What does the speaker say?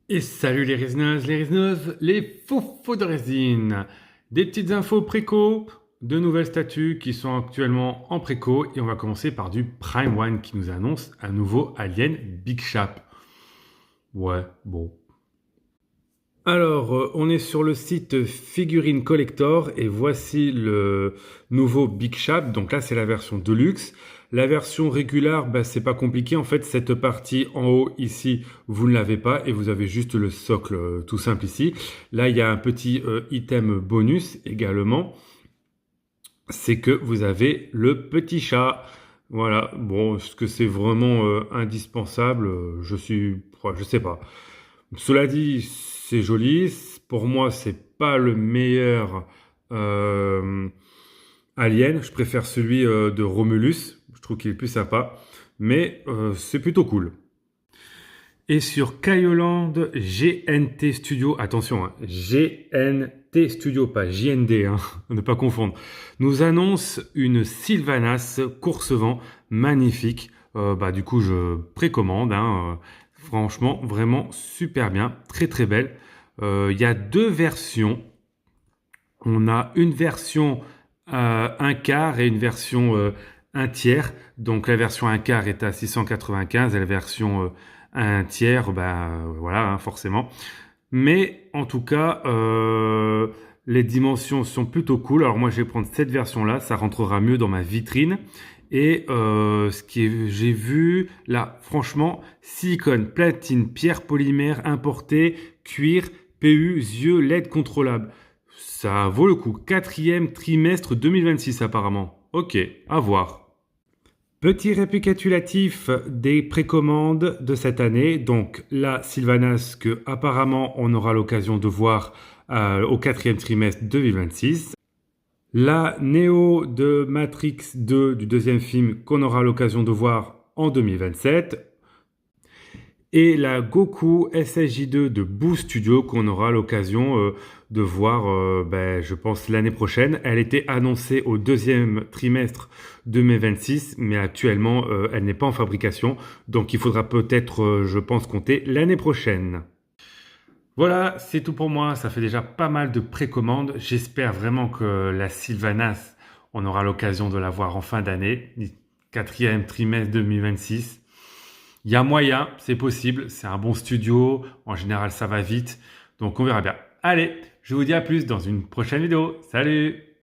Et salut les résineuses, les faux de résine. Des petites infos préco, de nouvelles statues qui sont actuellement en préco et on va commencer par du Prime One qui nous annonce un nouveau Alien Big Shap. Ouais, bon. Alors, on est sur le site Figurine Collector et voici le nouveau Big Shap. Donc là, c'est la version Deluxe. La version régulière, bah, c'est pas compliqué. En fait, cette partie en haut ici, vous ne l'avez pas et vous avez juste le socle tout simple ici. Là, il y a un petit item bonus également. C'est que vous avez le petit chat. Voilà. Bon, est-ce que c'est vraiment indispensable? Je sais pas. Cela dit, c'est joli. Pour moi, c'est pas le meilleur euh, Alien. Je préfère celui de Romulus. Je trouve qu'il est plus sympa. Mais c'est plutôt cool. Et sur Kaioland GNT Studio, attention, hein, GNT Studio, pas JND, hein, ne pas confondre, nous annonce une Sylvanas course-vent magnifique. Du coup, je précommande. Franchement, vraiment super bien, très très belle. Il y a deux versions. On a une version un quart et une version un tiers. Donc la version un quart est à 695 et la version un tiers, voilà, hein, forcément. Mais en tout cas, les dimensions sont plutôt cool. Alors moi, je vais prendre cette version-là, ça rentrera mieux dans ma vitrine. Et j'ai vu là, franchement, silicone, platine, pierre polymère importée, cuir, PU, yeux, LED contrôlable. Ça vaut le coup. Quatrième trimestre 2026 apparemment. Ok, à voir. Petit récapitulatif des précommandes de cette année. Donc la Sylvanas que apparemment on aura l'occasion de voir au quatrième trimestre 2026. La Neo de Matrix 2 du deuxième film qu'on aura l'occasion de voir en 2027. Et la Goku SSJ2 de Boo Studio qu'on aura l'occasion de voir, je pense, l'année prochaine. Elle était annoncée au deuxième trimestre 2026, mais actuellement, elle n'est pas en fabrication. Donc, il faudra peut-être, je pense, compter l'année prochaine. Voilà, c'est tout pour moi. Ça fait déjà pas mal de précommandes. J'espère vraiment que la Sylvanas, on aura l'occasion de la voir en fin d'année, quatrième trimestre 2026. Il y a moyen, c'est possible, c'est un bon studio, en général ça va vite, donc on verra bien. Allez, je vous dis à plus dans une prochaine vidéo. Salut!